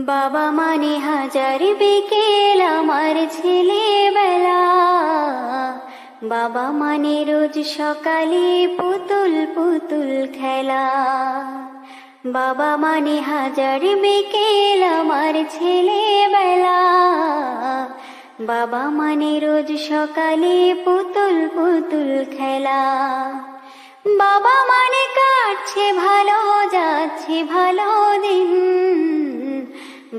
বাবা মানে হাজার বিকেল আমার ছেলেবেলা, বাবা মানে রোজ সকালে পুতুল পুতুল খেলা। বাবা মানে হাজার বিকেল আমার ছেলেবেলা, বাবা মানে রোজ সকালে পুতুল পুতুল খেলা। বাবা মানে কাটছে ভালো যাচ্ছে ভালো দিন,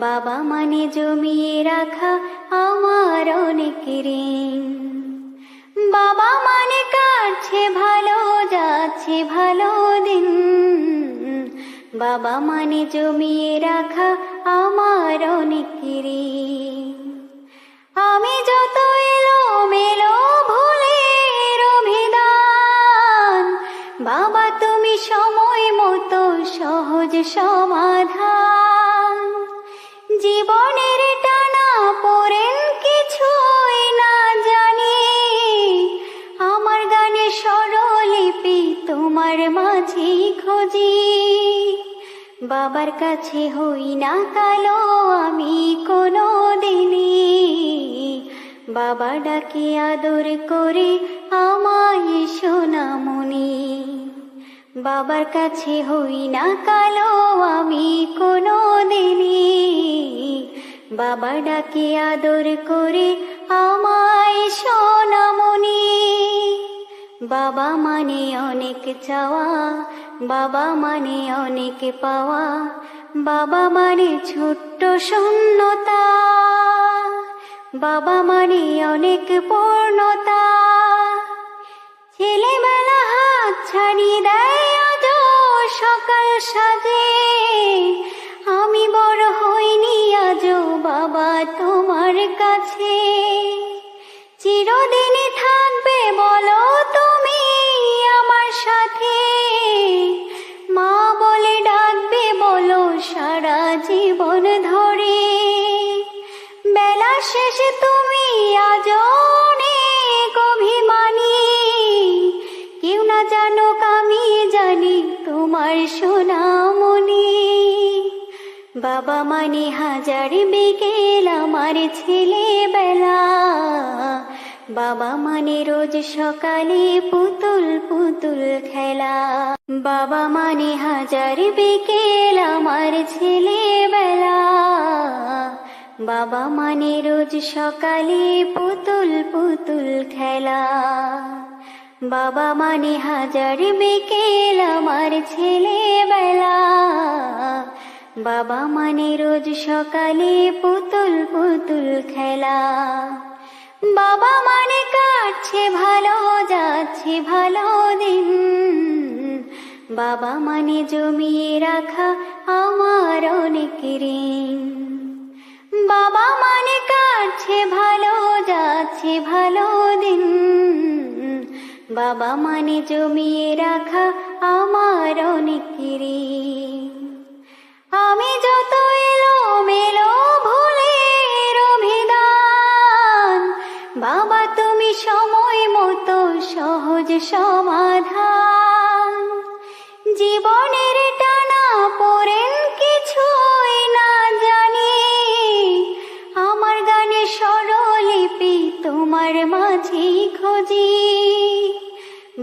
বাবা মানে জমিয়ে রাখা আমার অনেক ঋণ। বাবা মানে কাটছে ভালো যাচ্ছে ভালো দিন, বাবা মানে জমিয়ে রাখা আমার অনেক ঋণ। আমি যত এলো মেলো ভুলের অভিধান, বাবা তুমি সময় মতো সহজ সমাধান। জীবনের টানা পড়েন কিছুই না জানি, আমার গানে স্বরলিপি তোমার মাঝে খুঁজি। বাবার কাছে হই না কালো আমি কোনো দিনই, বাবা ডাকে আদর করে আমায় সোনামণি। বাবার কাছে হই না কালো আমি কোনো দিনই, বাবা ডাকে আদর করে আমায় সোনামণি। বাবা মানে অনেক চাওয়া, বাবা মানে অনেক পাওয়া, বাবা মানে ছোট্ট শূন্যতা, বাবা মানে অনেক পূর্ণতা। ছেলেবেলা হাত ছাড়িয়ে দেয় আজও সকাল সাজে, আমি বড় হইনি আজও বাবা তোমার কাছে। চিরদিনই থাকবে বলো তুমি আমার সাথে, মা বলে ডাকবে বলো সারা জীবন ধরে। বেলা শেষে তুমি আজও অনেক অভিমানী, কেউ না জানুক আমি জানি তোমার সোনামণি। বাবা মানে হাজার বিকেল আমার ছেলেবেলা, বাবা মানে রোজ সকালে পুতুল পুতুল খেলা। বাবা মানে হাজার বিকেল আমার ছেলেবেলা, বাবা মানে রোজ সকালে পুতুল পুতুল খেলা। বাবা মানে হাজার বিকেল আমার ছেলেবেলা, বাবা মানে রোজ সকালে পুতুল পুতুল খেলা। বাবা মানে কাটছে ভালো যাচ্ছে ভালো দিন, বাবা মানে জমিয়ে রাখা আমার অনেক ঋণ। বাবা মানে কাটছে ভালো যাচ্ছে ভালো দিন, বাবা মানে জমিয়ে রাখা আমার অনেক ঋণ। আমি যত এলো মেলো ভুলের অভিধান, বাবা তুমি সময় মতো সহজ সমাধান। জীবনের টানা পড়েন কিছুই না জানি, আমার গানে স্বরলিপি তোমার মাঝে খুঁজি।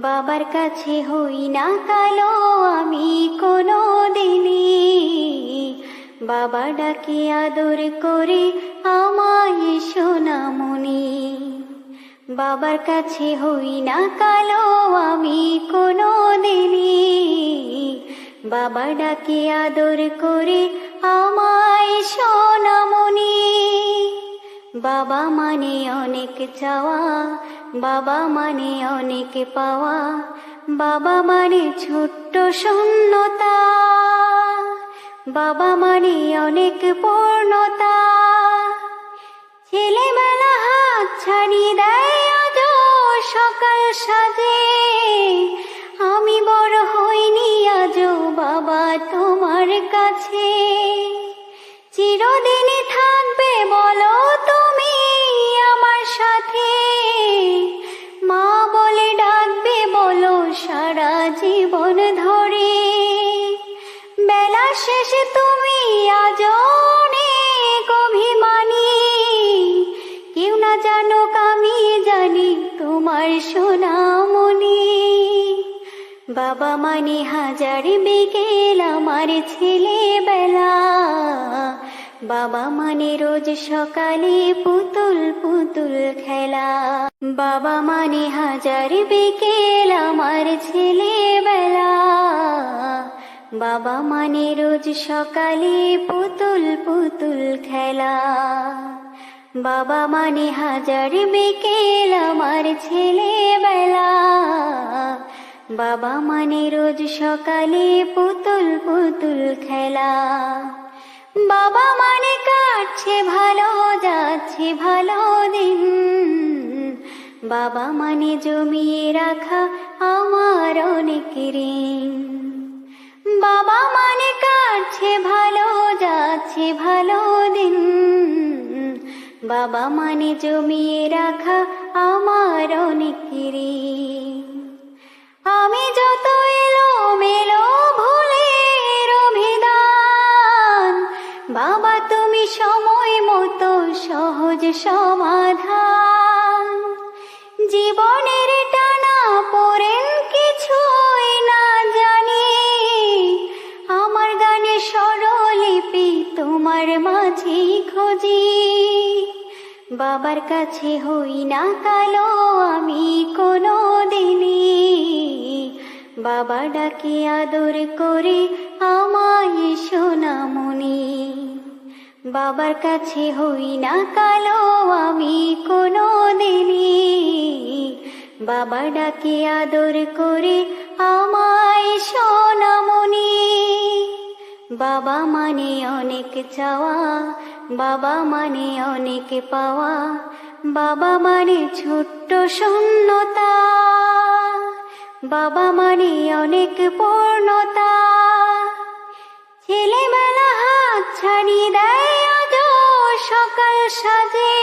বাবার কাছে হই না কালো আমি কোনো দিনই, বাবা ডাকে আদর করে আমায় সোনামণি। বাবার কাছে হই না কালো আমি কোনো দিনই, বাবা ডাকে আদর করে আমায় সোনামণি। বাবা মানে অনেক চাওয়া, বাবা মানে অনেক পাওয়া, বাবা মানে ছোট্ট শূন্যতা, বাবা মানে অনেক পূর্ণতা। ছেলেবেলা হাত ছাড়িয়ে দেয় আজও সকাল সাজে, আমি বড় হইনি আজও বাবা তোমার কাছে। চিরদিনই থাকবে বলো তুমি আমার সাথে, মা বলে ডাকবে বলো সারা জীবন ধরে। বেলা শেষে তুমি আজও সোনামণি। বাবা মানে হাজার বিকেল আমার ছেলেবেলা, বাবা মানে রোজ সকালে পুতুল পুতুল খেলা। বাবা মানে হাজার বিকেল আমার ছেলেবেলা, বাবা মানে রোজ সকালে পুতুল পুতুল খেলা। বাবা মানে হাজার বিকেল আমার ছেলেবেলা, বাবা মানে রোজ সকালে পুতুল পুতুল খেলা। বাবা মানে কাটছে ভালো যাচ্ছে ভালো দিন, বাবা মানে জমিয়ে রাখা আমার অনেক ঋণ। বাবা মানে কাটছে ভালো যাচ্ছে ভালো দিন, বাবা মানে জমিয়ে রাখা আমার অনেক ঋণ। আমি যত এলোমেলো ভুলের অভিধান, বাবা তুমি সময় মতো সহজ সমাধান। জীবনের টানা পড়েন কিছুই না জানি, আমার গানে স্বরলিপি তোমার মাঝেই খুঁজি। বাবার কাছে হই না কালো আমি কোনো দিনই, বাবা ডাকে আদর করে আমায় সোনামণি। বাবার কাছে হই না কালো আমি কোনো দিনই, বাবা ডাকে আদর করে আমায় সোনামণি। বাবা মানে অনেক চাওয়া, বাবা মানে অনেক পাওয়া, বাবা মানে ছোট্ট শূন্যতা, বাবা মানে অনেক পূর্ণতা। ছেলেবেলা হাত ছাড়ি দেয় আজও সকাল সাজে,